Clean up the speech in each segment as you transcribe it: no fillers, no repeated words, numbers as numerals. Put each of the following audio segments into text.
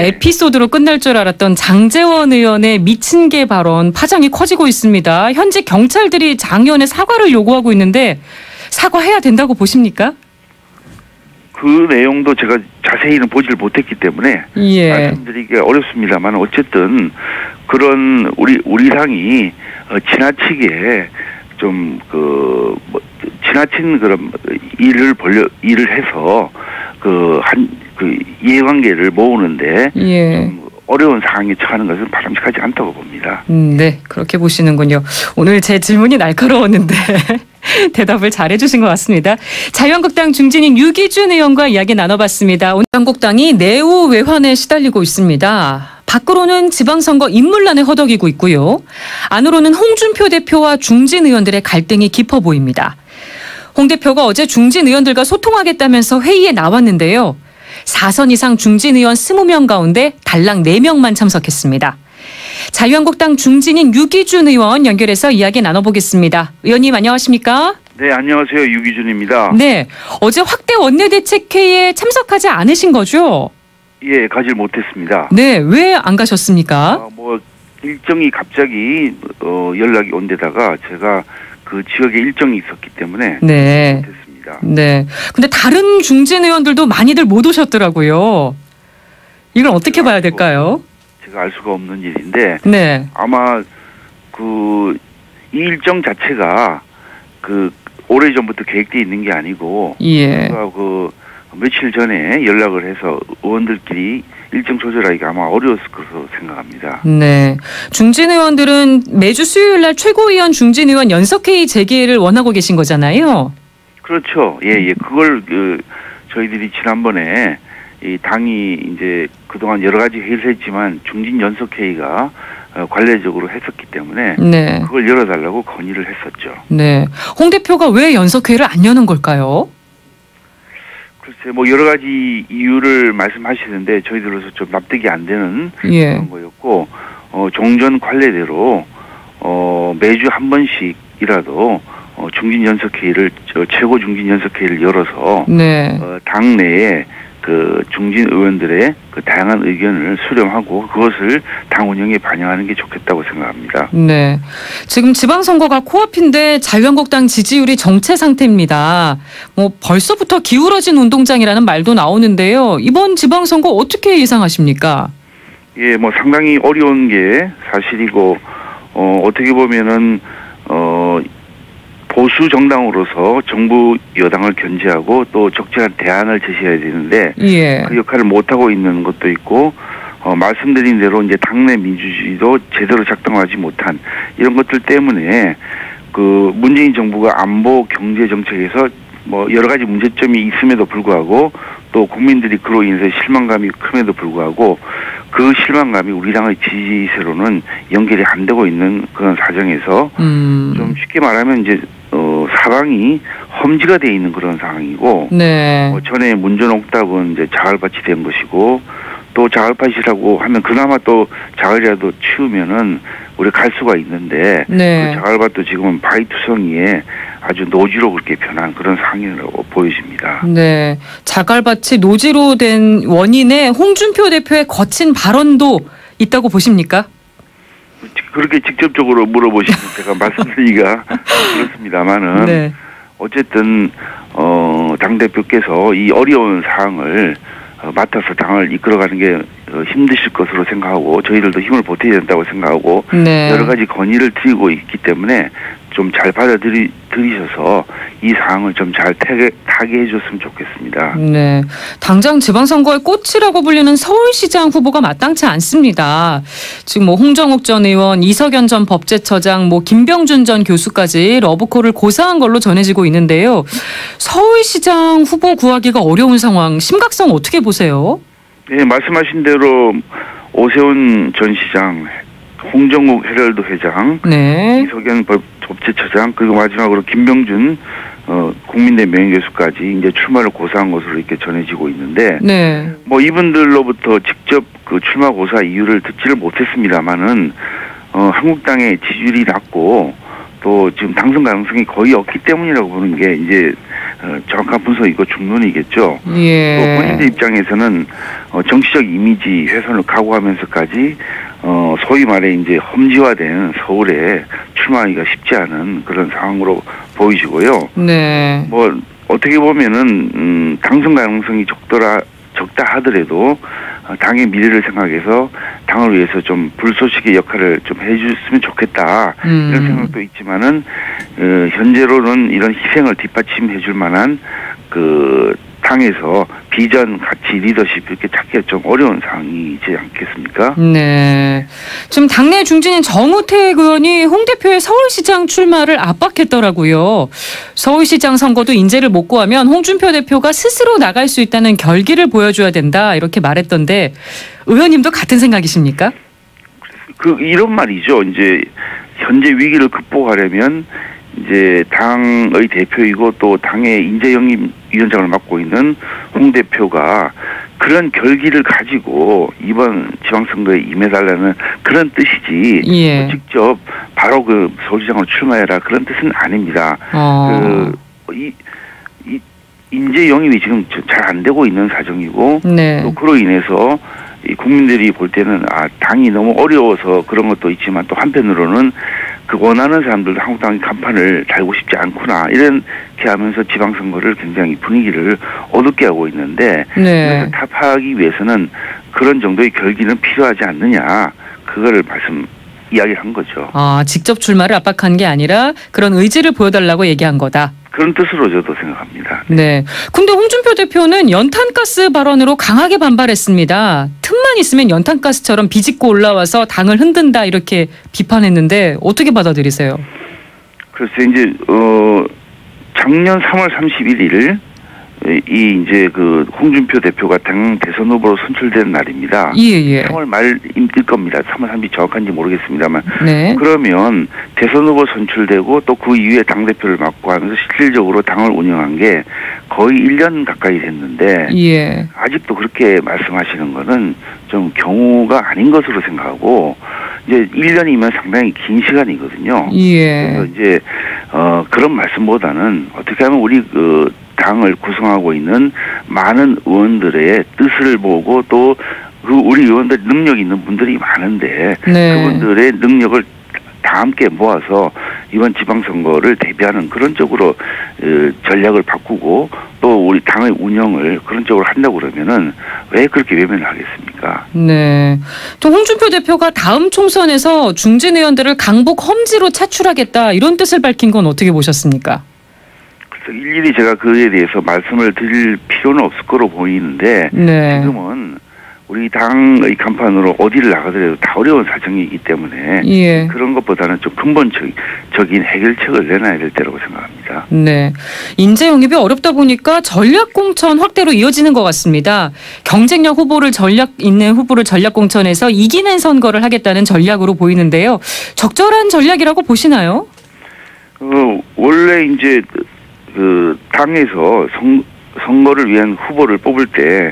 에피소드로 끝날 줄 알았던 장제원 의원의 미친 개 발언 파장이 커지고 있습니다. 현재 경찰들이 장 의원의 사과를 요구하고 있는데 사과해야 된다고 보십니까? 그 내용도 제가 자세히는 보지를 못했기 때문에 말씀드리기 어렵습니다만 어쨌든 그런 우리 당이 지나치게 좀 지나친 그런 일을 해서 이해관계를 모으는데 좀 어려운 상황에 처하는 것은 바람직하지 않다고 봅니다. 네, 그렇게 보시는군요. 오늘 제 질문이 날카로웠는데 대답을 잘해 주신 것 같습니다. 자유한국당 중진인 유기준 의원과 이야기 나눠봤습니다. 오늘 한국당이 내후 외환에 시달리고 있습니다. 밖으로는 지방선거 인물난에 허덕이고 있고요. 안으로는 홍준표 대표와 중진 의원들의 갈등이 깊어 보입니다. 홍 대표가 어제 중진 의원들과 소통하겠다면서 회의에 나왔는데요. 4선 이상 중진 의원 20명 가운데 달랑 4명만 참석했습니다. 자유한국당 중진인 유기준 의원 연결해서 이야기 나눠보겠습니다. 의원님 안녕하십니까? 네, 안녕하세요. 유기준입니다. 네, 어제 확대 원내대책회의에 참석하지 않으신 거죠? 예, 가질 못했습니다. 네, 왜 안 가셨습니까? 일정이 갑자기 연락이 온 데다가 제가 그 지역에 일정이 있었기 때문에 못했습니다. 네. 근데 다른 중진 의원들도 많이들 못 오셨더라고요. 이걸 어떻게 봐야 될까요? 제가 알 수가 없는 일인데 아마 이 일정 자체가 오래전부터 계획되어 있는 게 아니고 제가 며칠 전에 연락을 해서 의원들끼리 일정 조절하기가 아마 어려웠을 것으로 생각합니다. 네. 중진 의원들은 매주 수요일 날 최고위원 중진 의원 연석회의 재개를 원하고 계신 거잖아요. 그렇죠. 예. 그걸 저희들이 지난번에 이 당이 이제 그동안 여러 가지 회의를 했지만 중진 연석회의가 관례적으로 했었기 때문에 그걸 열어달라고 건의를 했었죠. 네. 홍 대표가 왜 연석회의를 안 여는 걸까요? 글쎄 여러 가지 이유를 말씀하시는데 저희들로서 좀 납득이 안 되는 그런 거였고 종전 관례대로 매주 한 번씩이라도 중진 연석회의를 최고 중진 연석회의를 열어서 당 내에 중진 의원들의 다양한 의견을 수렴하고 그것을 당 운영에 반영하는 게 좋겠다고 생각합니다. 네. 지금 지방선거가 코앞인데 자유한국당 지지율이 정체 상태입니다. 벌써부터 기울어진 운동장이라는 말도 나오는데요. 이번 지방선거 어떻게 예상하십니까? 예, 상당히 어려운 게 사실이고 어떻게 보면은 보수 정당으로서 정부 여당을 견제하고 또 적절한 대안을 제시해야 되는데 그 역할을 못하고 있는 것도 있고 말씀드린 대로 이제 당내 민주주의도 제대로 작동하지 못한 이런 것들 때문에 문재인 정부가 안보 경제 정책에서 여러 가지 문제점이 있음에도 불구하고 또 국민들이 그로 인해서 실망감이 큼에도 불구하고 그 실망감이 우리 당의 지지세로는 연결이 안 되고 있는 그런 사정에서 좀 쉽게 말하면 이제 사방이 험지가 돼 있는 그런 상황이고 전에 문전옥답은 이제 자갈밭이 된 것이고 또 자갈밭이라고 하면 그나마 또 자갈이라도 치우면은 우리 갈 수가 있는데 그 자갈밭도 지금은 바위투성이에 아주 노지로 그렇게 변한 그런 상황이라고 보여집니다. 네, 자갈밭이 노지로 된 원인에 홍준표 대표의 거친 발언도 있다고 보십니까? 그렇게 직접적으로 물어보시면 제가 말씀드리기가 그렇습니다만은 어쨌든 당대표께서 이 어려운 상황을 맡아서 당을 이끌어가는 게 힘드실 것으로 생각하고 저희들도 힘을 보태야 된다고 생각하고 여러 가지 건의를 드리고 있기 때문에 좀 잘 받아들이셔서 이 상황을 좀 잘 타게 해줬으면 좋겠습니다. 네, 당장 지방선거의 꽃이라고 불리는 서울시장 후보가 마땅치 않습니다. 지금 홍정욱 전 의원, 이석연 전 법제처장, 김병준 전 교수까지 러브콜을 고사한 걸로 전해지고 있는데요. 서울시장 후보 구하기가 어려운 상황, 심각성 어떻게 보세요? 네, 말씀하신 대로 오세훈 전 시장, 홍정욱 헤럴드 회장, 이석연 법제처장 그리고 마지막으로 김병준 국민대 명예교수까지 이제 출마를 고사한 것으로 이렇게 전해지고 있는데 이분들로부터 직접 출마 고사 이유를 듣지를 못했습니다만은 한국당의 지지율이 낮고 또 지금 당선 가능성이 거의 없기 때문이라고 보는 게 이제 정확한 분석이고 중론이겠죠. 예. 또 본인들 입장에서는 정치적 이미지 훼손을 각오하면서까지 소위 말해 이제 험지화된 서울에 출마하기가 쉽지 않은 그런 상황으로 보이시고요. 네. 뭐 어떻게 보면은 당선 가능성이 적다 하더라도 당의 미래를 생각해서 당을 위해서 좀 불쏘시개 역할을 좀 해줬으면 좋겠다 이런 생각도 있지만은 현재로는 이런 희생을 뒷받침해줄 만한 그 당에서 비전, 가치, 리더십 이렇게 찾기가 좀 어려운 상황이지 않겠습니까? 네. 지금 당내 중진인 정우택 의원이 홍 대표의 서울시장 출마를 압박했더라고요. 서울시장 선거도 인재를 못 구하면 홍준표 대표가 스스로 나갈 수 있다는 결기를 보여줘야 된다 이렇게 말했던데 의원님도 같은 생각이십니까? 이런 말이죠. 이제 현재 위기를 극복하려면 이제 당의 대표이고 또 당의 인재영입위원장을 맡고 있는 홍 대표가 그런 결기를 가지고 이번 지방선거에 임해달라는 그런 뜻이지 예. 직접 바로 그 서울시장으로 출마해라 그런 뜻은 아닙니다. 인재 영입이 지금 잘 안 되고 있는 사정이고 네. 또 그로 인해서 이 국민들이 볼 때는 당이 너무 어려워서 그런 것도 있지만 또 한편으로는 그 원하는 사람들도 한국당이 간판을 달고 싶지 않구나 이렇게 하면서 지방선거를 굉장히 분위기를 어둡게 하고 있는데 네. 타파하기 위해서는 그런 정도의 결기는 필요하지 않느냐 그거를 이야기를 한 거죠. 직접 출마를 압박한 게 아니라 그런 의지를 보여달라고 얘기한 거다. 그런 뜻으로 저도 생각합니다. 네. 근데 홍준표 대표는 연탄가스 발언으로 강하게 반발했습니다. 틈만 있으면 연탄가스처럼 비집고 올라와서 당을 흔든다 이렇게 비판했는데 어떻게 받아들이세요? 그래서 이제 작년 3월 31일 이제 그 홍준표 대표가 당 대선 후보로 선출된 날입니다. 예. 3월 말일 겁니다. 3월 30일 정확한지 모르겠습니다만. 네. 그러면 대선 후보 선출되고 또 그 이후에 당 대표를 맡고 하면서 실질적으로 당을 운영한 게 거의 1년 가까이 됐는데 예. 아직도 그렇게 말씀하시는 거는 좀 경우가 아닌 것으로 생각하고 이제 1년이면 상당히 긴 시간이거든요. 예. 그래서 이제 그런 말씀보다는 어떻게 하면 우리 그 당을 구성하고 있는 많은 의원들의 뜻을 보고 또 그 우리 의원들 능력 있는 분들이 많은데 네. 그분들의 능력을 다 함께 모아서 이번 지방선거를 대비하는 그런 쪽으로 전략을 바꾸고 또 우리 당의 운영을 그런 쪽으로 한다고 그러면은 왜 그렇게 외면을 하겠습니까? 네. 또 홍준표 대표가 다음 총선에서 중진 의원들을 강북 험지로 차출하겠다 이런 뜻을 밝힌 건 어떻게 보셨습니까? 그래서 일일이 제가 그에 대해서 말씀을 드릴 필요는 없을 거로 보이는데 네. 지금은 우리 당의 간판으로 어디를 나가더라도 다 어려운 사정이기 때문에 예. 그런 것보다는 좀 근본적인 해결책을 내놔야 될 때라고 생각합니다. 네, 인재 영입이 어렵다 보니까 전략 공천 확대로 이어지는 것 같습니다. 경쟁력 후보를 전략 공천에서 이기는 선거를 하겠다는 전략으로 보이는데요. 적절한 전략이라고 보시나요? 원래 이제 그 당에서 선거를 위한 후보를 뽑을 때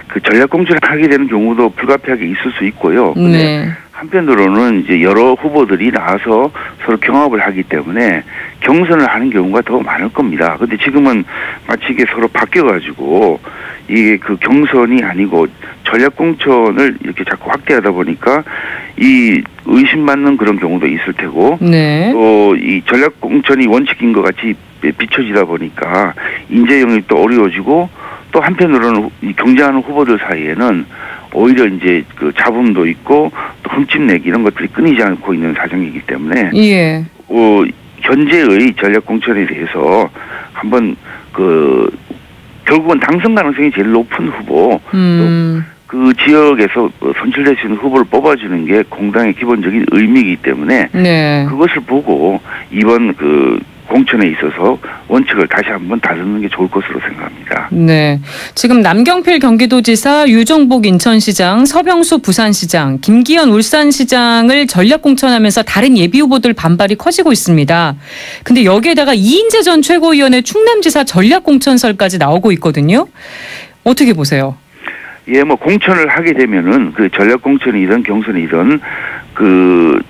그 전략 공천을 하게 되는 경우도 불가피하게 있을 수 있고요. 네. 한편으로는 이제 여러 후보들이 나와서 서로 경합을 하기 때문에 경선을 하는 경우가 더 많을 겁니다. 근데 지금은 마치 이게 서로 바뀌어가지고 이게 그 경선이 아니고 전략 공천을 이렇게 자꾸 확대하다 보니까 이 의심받는 그런 경우도 있을 테고 네. 또 이 전략 공천이 원칙인 것 같이 비춰지다 보니까 인재 영입도 어려워지고 또 한편으로는 이 경쟁하는 후보들 사이에는 오히려 이제 그 잡음도 있고 또 흠집내기 이런 것들이 끊이지 않고 있는 사정이기 때문에 예. 현재의 전략 공천에 대해서 한번 결국은 당선 가능성이 제일 높은 후보 또 그 지역에서 선출될 수 있는 후보를 뽑아주는 게 공당의 기본적인 의미이기 때문에 네. 그것을 보고 이번 그 공천에 있어서 원칙을 다시 한번 다듬는 게 좋을 것으로 생각합니다. 네, 지금 남경필 경기도지사, 유정복 인천시장, 서병수 부산시장, 김기현 울산시장을 전략 공천하면서 다른 예비 후보들 반발이 커지고 있습니다. 근데 여기에다가 이인재 전 최고위원의 충남지사 전략 공천설까지 나오고 있거든요. 어떻게 보세요? 예, 뭐 공천을 하게 되면은 그 전략 공천이든 경선이든 그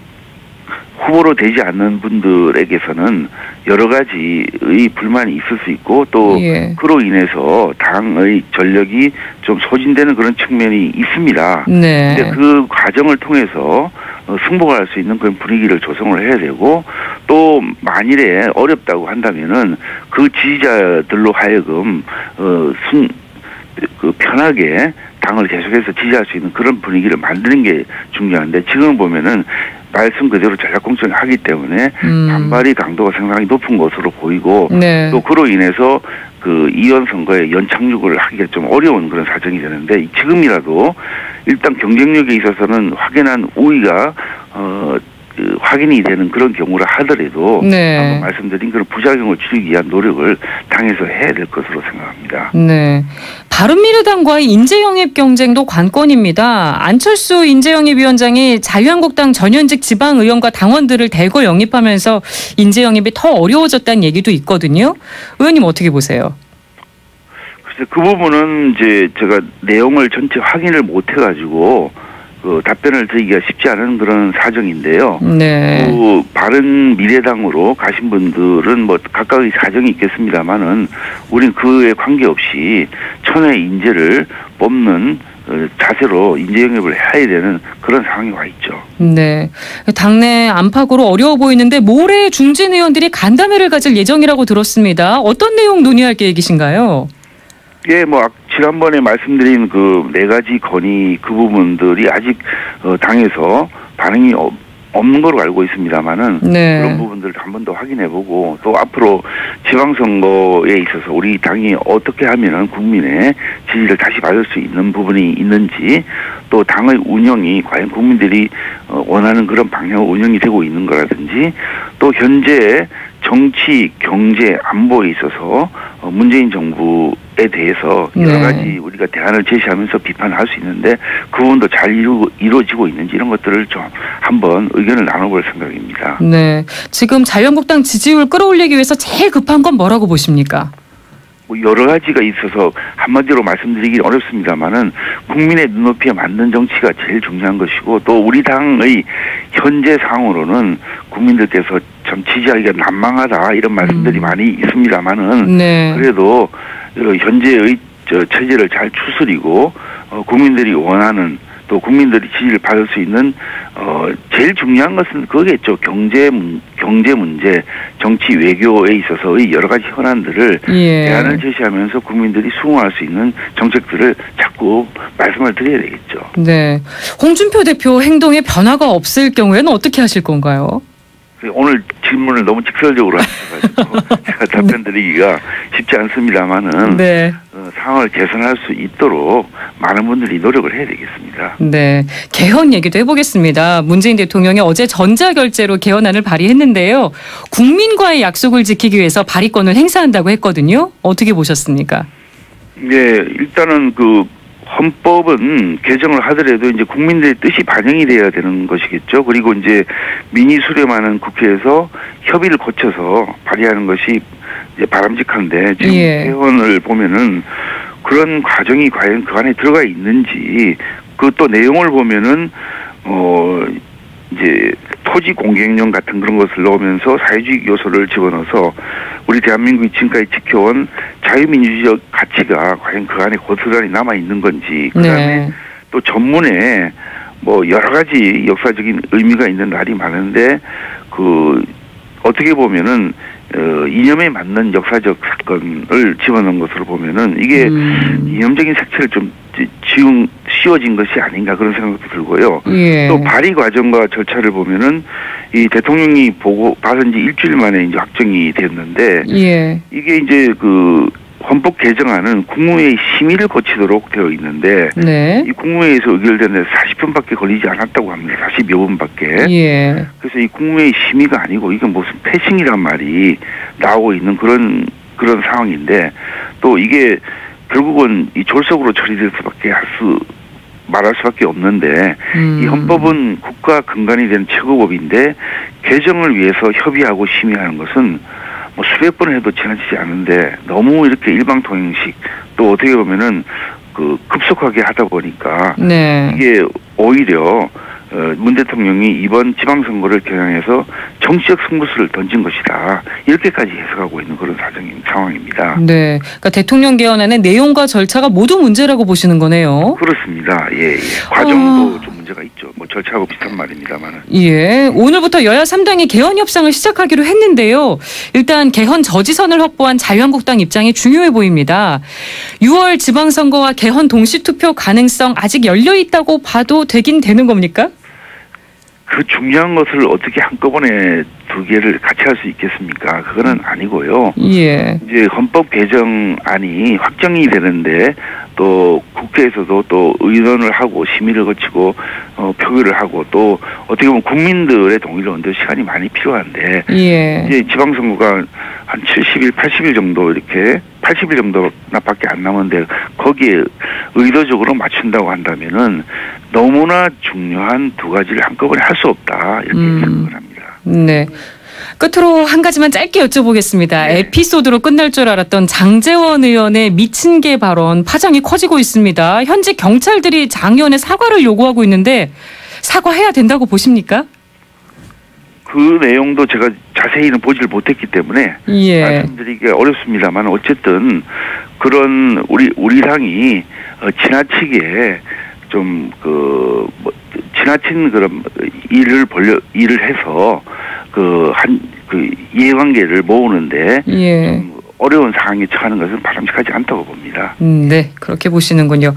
후보로 되지 않는 분들에게서는 여러 가지의 불만이 있을 수 있고 또 그로 인해서 당의 전력이 좀 소진되는 그런 측면이 있습니다. 근데 그 과정을 통해서 승복할 수 있는 그런 분위기를 조성을 해야 되고 또 만일에 어렵다고 한다면은 그 지지자들로 하여금 편하게 당을 계속해서 지지할 수 있는 그런 분위기를 만드는 게 중요한데 지금 보면은 말씀 그대로 전략공천을 하기 때문에 반발의 강도가 상당히 높은 것으로 보이고 또 그로 인해서 그 이원 선거에 연착륙을 하기가 좀 어려운 그런 사정이 되는데 지금이라도 일단 경쟁력에 있어서는 확연한 우위가 확인이 되는 그런 경우라 하더라도 방금 말씀드린 그런 부작용을 줄이기 위한 노력을 당에서 해야 될 것으로 생각합니다. 네. 바른미래당과의 인재영입 경쟁도 관건입니다. 안철수 인재영입위원장이 자유한국당 전현직 지방의원과 당원들을 대거 영입하면서 인재영입이 더 어려워졌다는 얘기도 있거든요. 의원님 어떻게 보세요? 글쎄 그 부분은 이제 제가 내용을 전체 확인을 못 해가지고 그 답변을 드리기가 쉽지 않은 그런 사정인데요. 그 바른미래당으로 가신 분들은 뭐 각각의 사정이 있겠습니다만은 우린 그에 관계없이 천의 인재를 뽑는 자세로 인재 영입을 해야 되는 그런 상황이 와 있죠. 네. 당내 안팎으로 어려워 보이는데 모레 중진 의원들이 간담회를 가질 예정이라고 들었습니다. 어떤 내용 논의할 계획이신가요? 예, 뭐 지난번에 말씀드린 그 네 가지 건의 그 부분들이 아직 당에서 반응이 없는 걸로 알고 있습니다만은 그런 부분들을 한 번 더 확인해보고 또 앞으로 지방선거에 있어서 우리 당이 어떻게 하면은 국민의 지지를 다시 받을 수 있는 부분이 있는지 또 당의 운영이 과연 국민들이 원하는 그런 방향으로 운영이 되고 있는 거라든지 또 현재 정치, 경제, 안보에 있어서 문재인 정부에 대해서 여러 가지 우리가 대안을 제시하면서 비판할 수 있는데 그 부분도 잘 이루어지고 있는지 이런 것들을 좀 한번 의견을 나눠볼 생각입니다. 네, 지금 자유한국당 지지율 끌어올리기 위해서 제일 급한 건 뭐라고 보십니까? 뭐 여러 가지가 있어서 한마디로 말씀드리기 어렵습니다만은 국민의 눈높이에 맞는 정치가 제일 중요한 것이고 또 우리 당의 현재 상황으로는 국민들께서 참 지지하기가 난망하다 이런 말씀들이 많이 있습니다만은 그래도 현재의 체제를 잘 추스리고 국민들이 원하는 또 국민들이 지지를 받을 수 있는 제일 중요한 것은 그거겠죠. 경제 문제, 정치 외교에 있어서의 여러 가지 현안들을 대안을 제시하면서 국민들이 수긍할 수 있는 정책들을 자꾸 말씀을 드려야 되겠죠. 네, 홍준표 대표 행동에 변화가 없을 경우에는 어떻게 하실 건가요? 오늘 질문을 너무 직설적으로 하셔가지고 제가 답변 드리기가 쉽지 않습니다만은 상황을 개선할 수 있도록 많은 분들이 노력을 해야 되겠습니다. 네, 개헌 얘기도 해보겠습니다. 문재인 대통령이 어제 전자결제로 개헌안을 발의했는데요. 국민과의 약속을 지키기 위해서 발의권을 행사한다고 했거든요. 어떻게 보셨습니까? 네, 일단은 그 헌법은 개정을 하더라도 이제 국민들의 뜻이 반영이 돼야 되는 것이겠죠. 그리고 이제 민의 수렴하는 국회에서 협의를 거쳐서 발의하는 것이 이제 바람직한데 지금 개헌을 보면은 그런 과정이 과연 그 안에 들어가 있는지 그 또 내용을 보면은 이제 토지 공개령 같은 그런 것을 넣으면서 사회주의 요소를 집어넣어서 우리 대한민국이 지금까지 지켜온 자유민주적 가치가 과연 그 안에 고스란히 남아 있는 건지 그다음에 또 전문에 뭐 여러 가지 역사적인 의미가 있는 날이 많은데 그 어떻게 보면은 이념에 맞는 역사적 사건을 집어넣은 것으로 보면은 이게 이념적인 색채를 좀 씌워진 것이 아닌가 그런 생각도 들고요. 또 발의 과정과 절차를 보면은 이 대통령이 받은 지 일주일 만에 이제 확정이 됐는데 이게 이제 그 헌법 개정안은 국무회의 심의를 거치도록 되어 있는데 이 국무회의에서 의결되는데 40분밖에 걸리지 않았다고 합니다. 40여 분밖에. 그래서 이 국무회의 심의가 아니고 이게 무슨 패싱이란 말이 나오고 있는 그런 상황인데 또 이게 결국은 이 졸속으로 처리될 수밖에 말할 수밖에 없는데 이 헌법은 국가 근간이 된 최고법인데 개정을 위해서 협의하고 심의하는 것은 뭐 수백 번 해도 지나치지 않은데 너무 이렇게 일방통행식 또 어떻게 보면은 그 급속하게 하다 보니까 이게 오히려 문 대통령이 이번 지방선거를 겨냥해서 정치적 승부수를 던진 것이다. 이렇게까지 해석하고 있는 그런 상황입니다. 네, 그러니까 대통령 개헌안의 내용과 절차가 모두 문제라고 보시는 거네요. 그렇습니다. 예. 과정도 좀 문제가 있죠. 뭐 절차하고 비슷한 말입니다만은. 예, 오늘부터 여야 3당이 개헌 협상을 시작하기로 했는데요. 일단 개헌 저지선을 확보한 자유한국당 입장이 중요해 보입니다. 6월 지방선거와 개헌 동시투표 가능성 아직 열려 있다고 봐도 되긴 되는 겁니까? 그 중요한 것을 어떻게 한꺼번에 두 개를 같이 할 수 있겠습니까? 그거는 아니고요. 예. 이제 헌법 개정안이 확정이 되는데 또 국회에서도 또 의논을 하고 심의를 거치고 표결을 하고 또 어떻게 보면 국민들의 동의를 얻는 시간이 많이 필요한데 예. 이제 지방선거가 한 70일, 80일 정도 이렇게 80일 정도나밖에 안 남았는데 거기에 의도적으로 맞춘다고 한다면은 너무나 중요한 두 가지를 한꺼번에 할 수 없다 이렇게 생각을 합니다. 네. 끝으로 한 가지만 짧게 여쭤보겠습니다. 네. 에피소드로 끝날 줄 알았던 장제원 의원의 미친 개 발언 파장이 커지고 있습니다. 현재 경찰들이 장 의원의 사과를 요구하고 있는데 사과해야 된다고 보십니까? 그 내용도 제가 자세히는 보지를 못했기 때문에 예. 말씀드리기가 어렵습니다만 어쨌든 그런 우리 당이 지나치게 좀 지나친 그런 일을 해서 이해관계를 모으는데 예. 좀 어려운 상황에 처하는 것은 바람직하지 않다고 봅니다. 네, 그렇게 보시는군요.